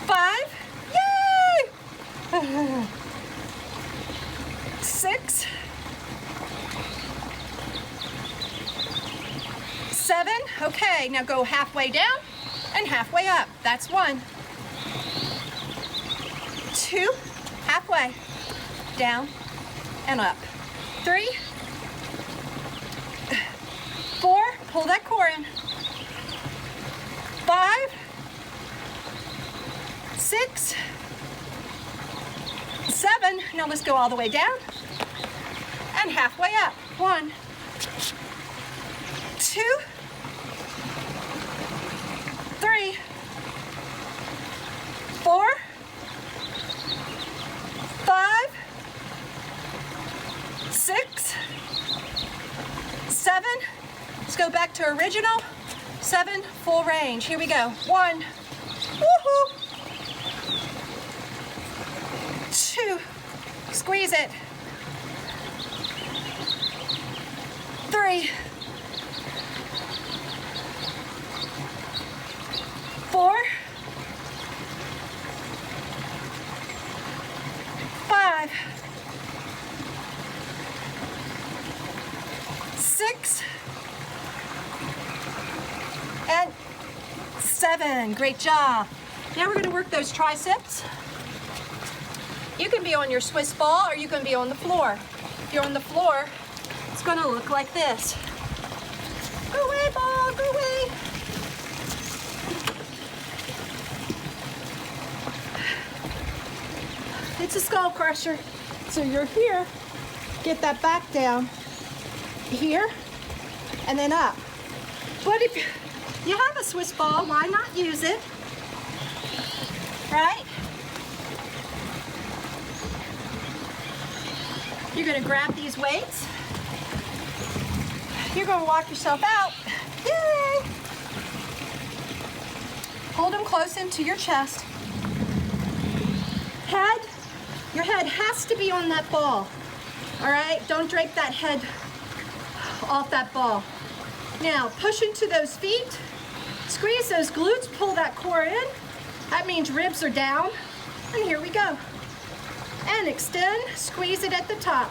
5, yay! 6, 7, okay, now go halfway down and halfway up. That's 1. 2, halfway, down and up. 3, 4, pull that core in. 5, 6, 7, now let's go all the way down and halfway up. 1, 2, 3, 4, 5, 6, 7. Let's go back to original. 7, full range. Here we go. 1, woohoo. 2, squeeze it. 3, 4, 5, 6, and 7. Great job. Now we're going to work those triceps. You can be on your Swiss ball or you can be on the floor. If you're on the floor, it's going to look like this. Go away, ball, go away. It's a skull crusher. So you're here, get that back down, here, and then up. But if you have a Swiss ball, why not use it? Right? You're gonna grab these weights. You're gonna walk yourself out. Yay! Hold them close into your chest. Head, your head has to be on that ball. All right, don't drape that head off that ball. Now, push into those feet, squeeze those glutes, pull that core in. That means ribs are down. And here we go. And extend, squeeze it at the top.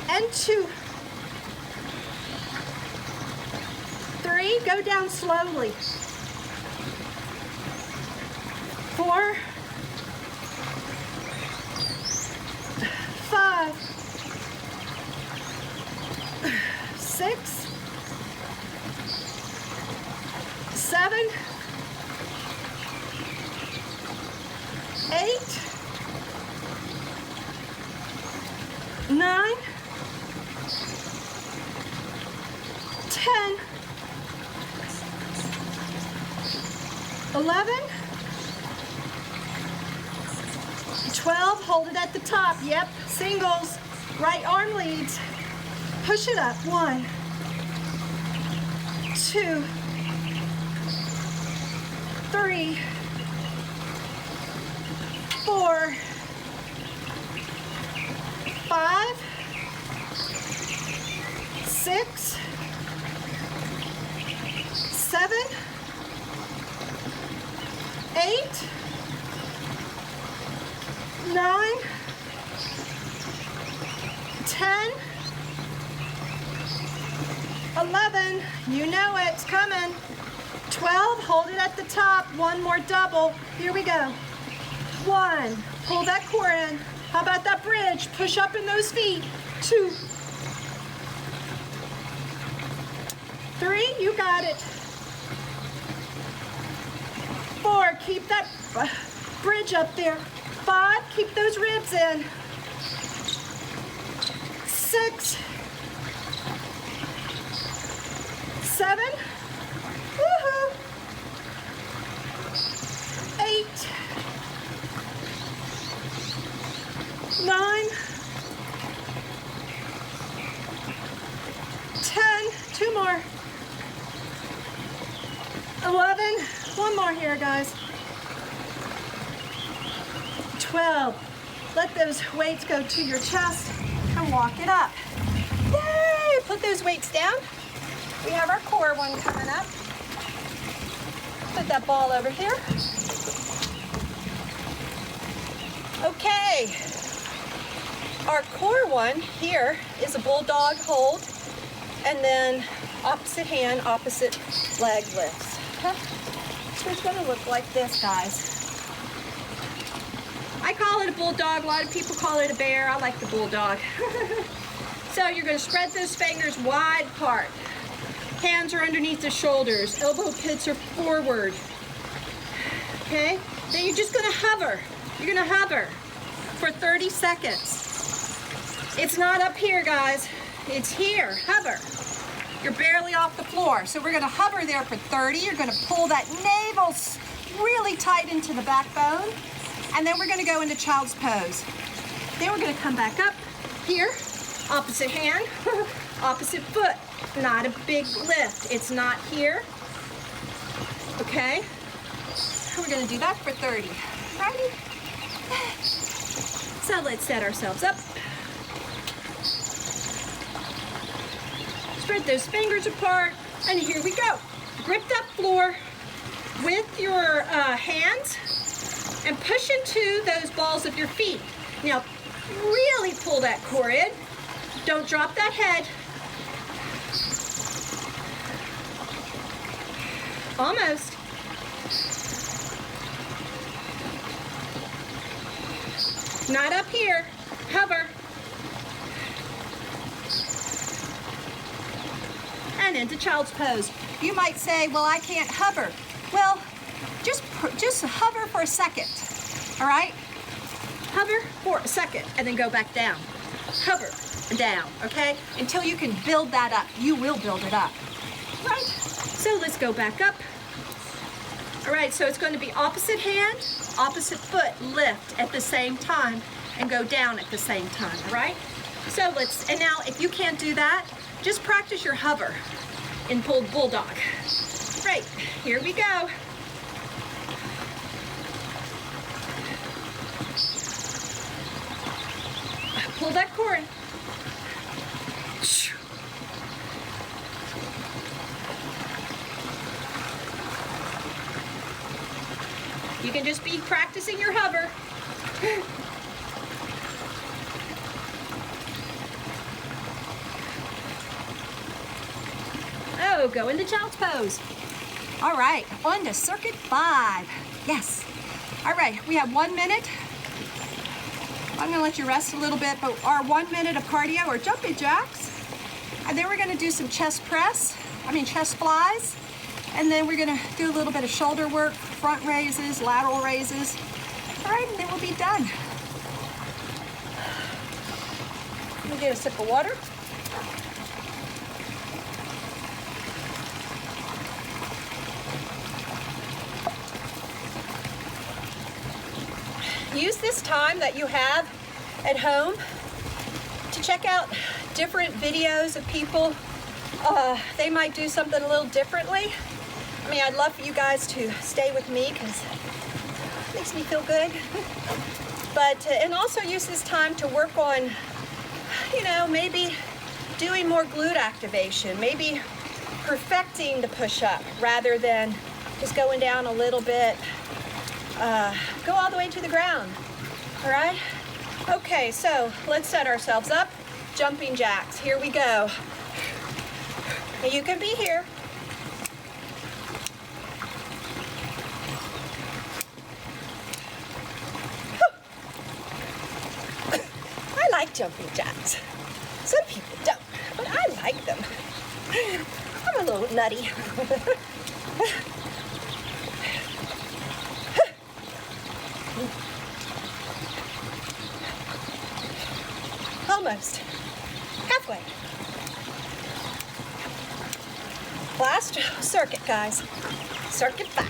And 2, 3, go down slowly. 4, 5, 6, 7, 8, 9, 10, 11, 12, hold it at the top. Yep, singles, right arm leads. Push it up. 1, 2, 3, 4, 5, 6, 7, 8, 9, 10, 11, you know it's coming. 12, hold it at the top. One more double. Here we go. 1, pull that core in. How about that bridge? Push up in those feet. 2, 3, you got it. 4, keep that bridge up there. 5, keep those ribs in. 6, 7, woohoo. 8, 9, 10, 2 more. 11, one more here, guys. 12, let those weights go to your chest and walk it up. Yay! Put those weights down. We have our core one coming up. Put that ball over here. Okay. Our core one here is a bulldog hold, and then opposite hand, opposite leg lifts. Okay? So it's gonna look like this, guys. I call it a bulldog. A lot of people call it a bear. I like the bulldog. So you're going to spread those fingers wide apart. Hands are underneath the shoulders. Elbow pits are forward. Okay? Then you're just going to hover. You're going to hover for 30 seconds. It's not up here, guys. It's here. Hover. You're barely off the floor. So we're going to hover there for 30. You're going to pull that navel really tight into the backbone. And then we're going to go into child's pose. Then we're going to come back up here, opposite hand, opposite foot. Not a big lift. It's not here. Okay? We're going to do that for 30. Ready? So let's set ourselves up. Spread those fingers apart, and here we go. Grip that floor with your hands. And push into those balls of your feet. Now, really pull that core in. Don't drop that head. Almost. Not up here. Hover. And into child's pose. You might say, well, I can't hover. Well, just hover for a second, all right? Hover for a second and then go back down. Hover and down, okay? Until you can build that up. You will build it up, right? So let's go back up. All right, so it's going to be opposite hand, opposite foot, lift at the same time and go down at the same time, all right? So and now if you can't do that, just practice your hover in bulldog. Right, here we go. Pull that cord. You can just be practicing your hover. Oh, go into child's pose. All right, on to circuit 5. Yes. All right, we have 1 minute. I'm gonna let you rest a little bit, but our 1 minute of cardio or jumping jacks. And then we're gonna do some chest flies. And then we're gonna do a little bit of shoulder work, front raises, lateral raises. All right, and then we'll be done. Let me get a sip of water. Use this time that you have at home to check out different videos of people. They might do something a little differently. I mean, I'd love for you guys to stay with me because it makes me feel good. But, and also use this time to work on, you know, maybe doing more glute activation, maybe perfecting the push-up rather than just going down a little bit. Go all the way to the ground, all right? Okay, so let's set ourselves up. Jumping jacks, here we go. And you can be here. I like jumping jacks. Some people don't, but I like them. I'm a little nutty. Almost. Halfway. Last circuit, guys. Circuit 5.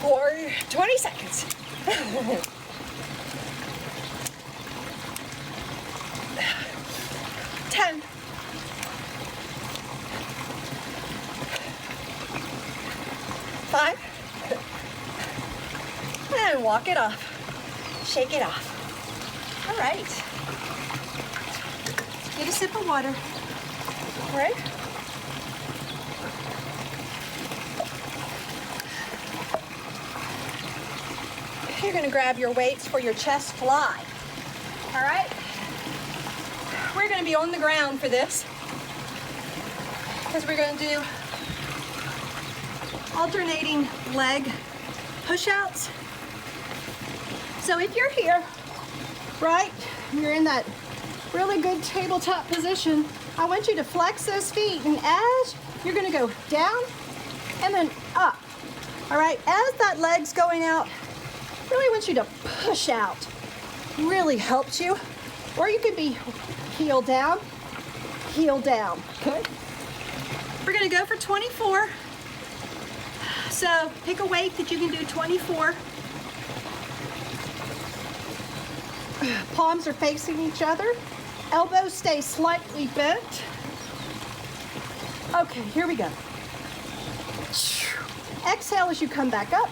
For 20 seconds. 10. 5. And walk it off. Shake it off. All right. Get a sip of water. All right. You're gonna grab your weights for your chest fly. All right. We're gonna be on the ground for this because we're gonna do alternating leg push-outs. So if you're here, right, you're in that really good tabletop position, I want you to flex those feet, and as you're gonna go down and then up, all right? As that leg's going out, really want you to push out. Really helps you. Or you could be heel down, okay? We're gonna go for 24. So pick a weight that you can do 24. Palms are facing each other. Elbows stay slightly bent. Okay, here we go. Exhale as you come back up.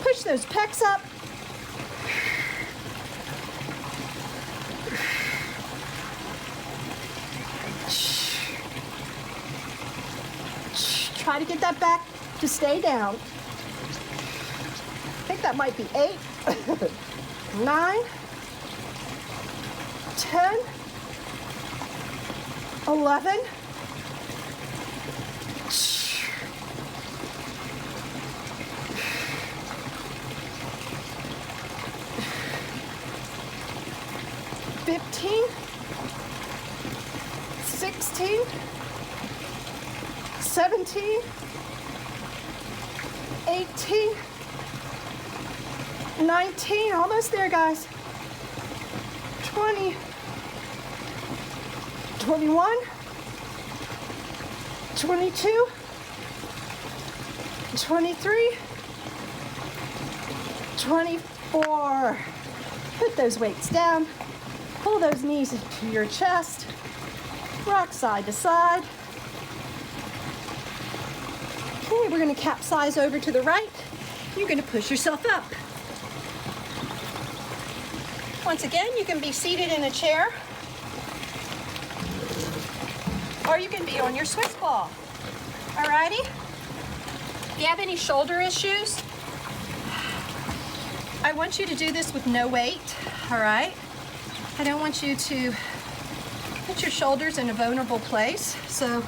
Push those pecs up. Try to get that back to stay down. I think that might be 8, 9, 10, 11, 15, 17, 18, 19, almost there, guys. 20, 21, 22, 23, 24. Put those weights down. Pull those knees into your chest. Rock side to side. Okay, we're going to capsize over to the right. You're going to push yourself up. Once again, you can be seated in a chair, or you can be on your Swiss ball. Alrighty? If you have any shoulder issues, I want you to do this with no weight, all right? I don't want you to put your shoulders in a vulnerable place, so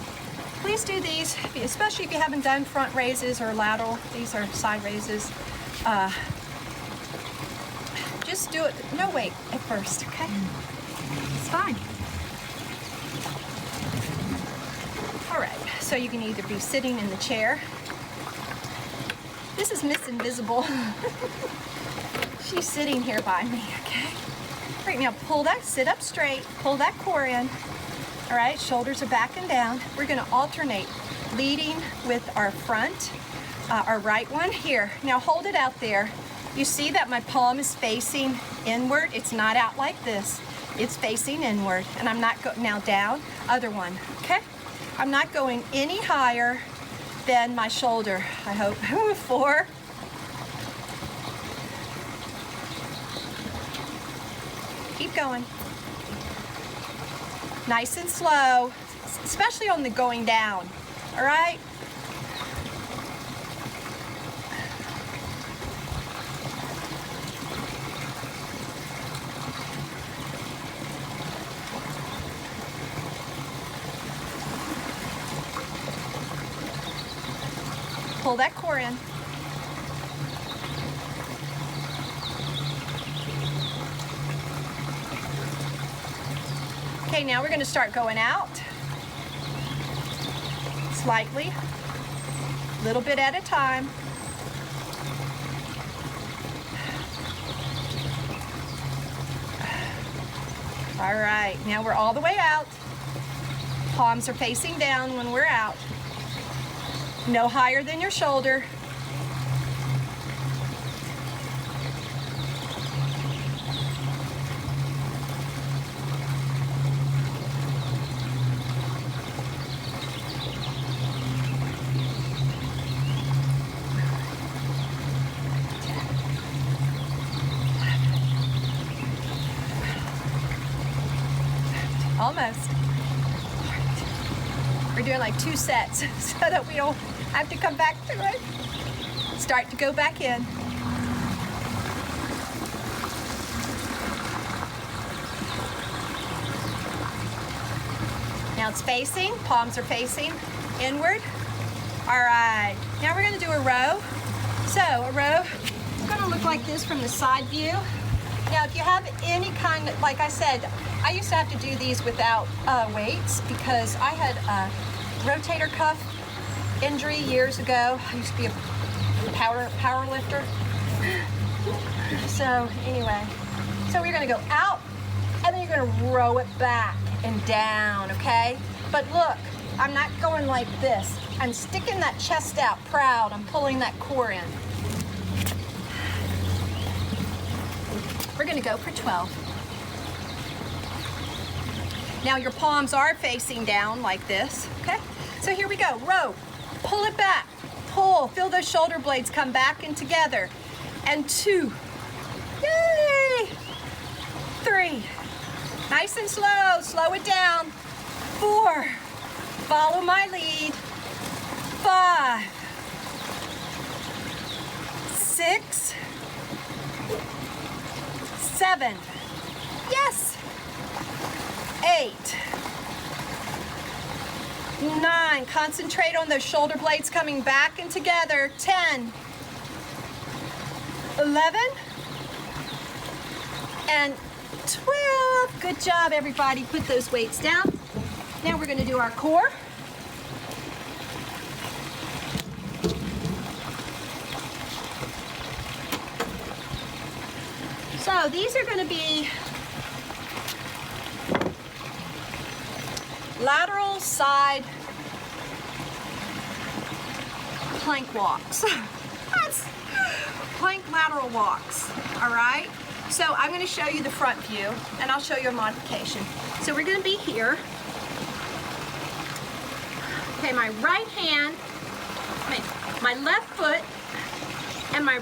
please do these, especially if you haven't done front raises or lateral. These are side raises. Just do it, no weight at first, okay? It's fine. All right, so you can either be sitting in the chair. This is Miss Invisible. She's sitting here by me, okay? Right now, pull that, sit up straight, pull that core in. All right, shoulders are back and down. We're gonna alternate, leading with our front, our right one here. Now hold it out there. You see that my palm is facing inward? It's not out like this. It's facing inward, and I'm not going, now down, other one, okay? I'm not going any higher than my shoulder, I hope. 4. Keep going. Nice and slow, especially on the going down, all right? Pull that core in. Okay, now we're going to start going out. Slightly, a little bit at a time. All right, now we're all the way out. Palms are facing down when we're out. No higher than your shoulder. Almost. We're doing like 2 sets so that we don't have to come back to it. Start to go back in. Now it's facing, palms are facing inward. All right, now we're gonna do a row. So a row is gonna look like this from the side view. Now if you have any kind of, like I said, I used to have to do these without weights because I had a rotator cuff injury years ago. I used to be a power lifter. So anyway, so we're gonna go out and then you're gonna row it back and down, okay? But look, I'm not going like this. I'm sticking that chest out proud. I'm pulling that core in. We're gonna go for 12. Now your palms are facing down like this, okay? So here we go, row, pull it back, pull, feel those shoulder blades come back and together. And 2, yay! 3, nice and slow, slow it down. 4, follow my lead. 5, 6, 7, yes! 8, 9, concentrate on those shoulder blades coming back and together. 10, 11, and 12. Good job, everybody. Put those weights down. Now we're going to do our core. So these are going to be lateral side plank walks. That's plank lateral walks, all right? So I'm going to show you the front view, and I'll show you a modification. So we're going to be here. Okay, my right hand, my left foot, and my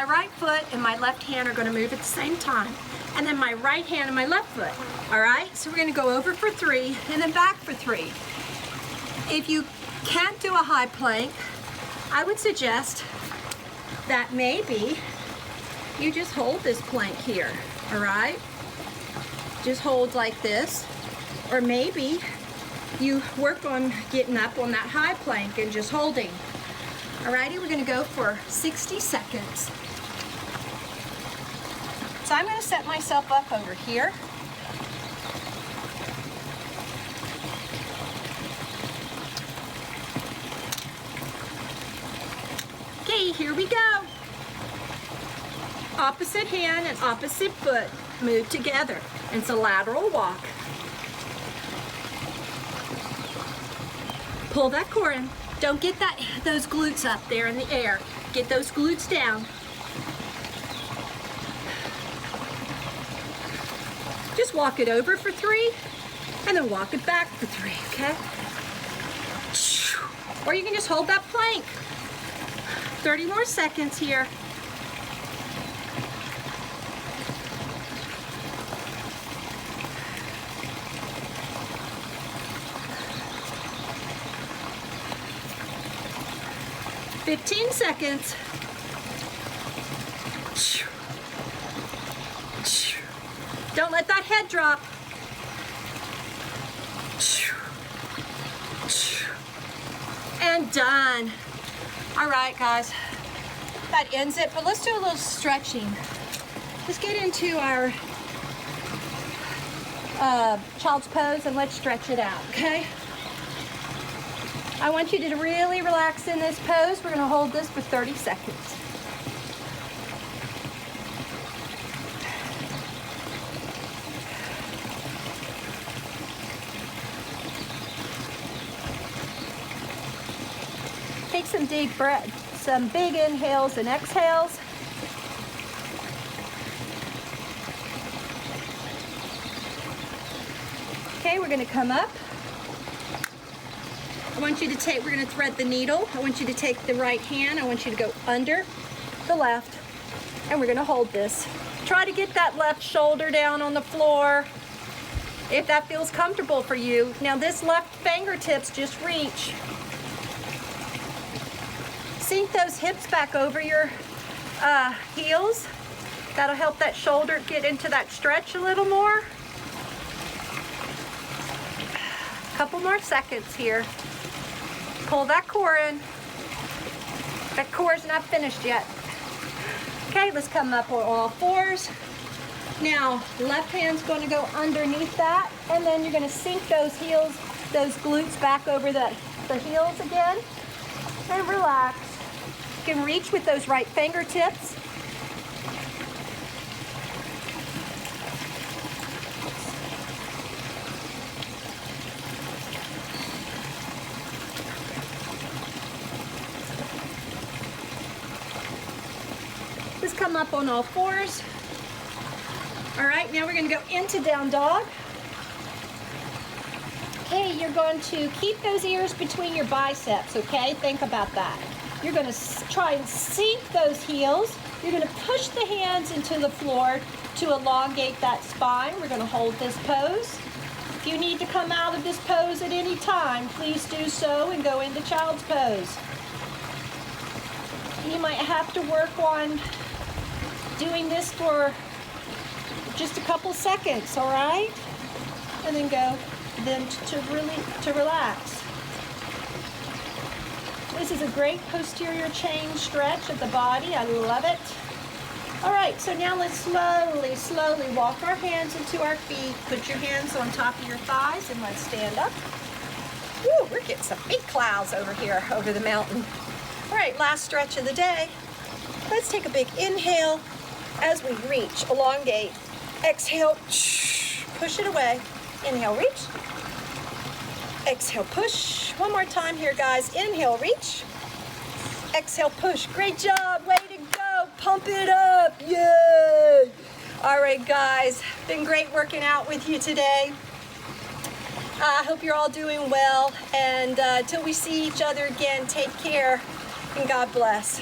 right foot and my left hand are going to move at the same time. And then my right hand and my left foot. All right, so we're going to go over for 3 and then back for 3. If you can't do a high plank, I would suggest that maybe you just hold this plank here, all right? Just hold like this, or maybe you work on getting up on that high plank and just holding. Alrighty, we're gonna go for 60 seconds. So I'm gonna set myself up over here. Okay, here we go. Opposite hand and opposite foot move together. It's a lateral walk. Pull that core in. Don't get those glutes up there in the air. Get those glutes down. Just walk it over for 3 and then walk it back for 3, okay? Or you can just hold that plank. 30 more seconds here. $15 seconds. Don't let that head drop. And done. All right, guys. That ends it, but let's do a little stretching. Let's get into our child's pose and let's stretch it out, okay? I want you to really relax in this pose. We're gonna hold this for 30 seconds. Take some deep breaths, some big inhales and exhales. Okay, we're gonna come up. I want you to take, we're going to thread the needle. I want you to take the right hand. I want you to go under the left, and we're going to hold this. Try to get that left shoulder down on the floor if that feels comfortable for you. Now this left fingertips just reach. Sink those hips back over your heels. That'll help that shoulder get into that stretch a little more. Couple more seconds here. Pull that core in. That core is not finished yet. Okay, let's come up on all fours. Now, left hand's going to go underneath that, and then you're going to sink those heels, those glutes back over the heels again, and relax. You can reach with those right fingertips. Let's come up on all fours. All right, now we're going to go into down dog. Okay, you're going to keep those ears between your biceps, okay? Think about that. You're going to try and sink those heels. You're going to push the hands into the floor to elongate that spine. We're going to hold this pose. If you need to come out of this pose at any time, please do so and go into child's pose. You might have to work on doing this for just a couple seconds, all right? And then go to relax. This is a great posterior chain stretch of the body. I love it. All right, so now let's slowly walk our hands into our feet. Put your hands on top of your thighs and let's stand up. Woo, we're getting some big clouds over here, over the mountain. All right, last stretch of the day. Let's take a big inhale. as we reach, elongate. Exhale, push it away. Inhale, reach. Exhale, push. One more time here, guys. Inhale, reach. Exhale, push. Great job. Way to go. Pump it up. Yay. All right, guys. Been great working out with you today. I hope you're all doing well. And until we see each other again, take care and God bless.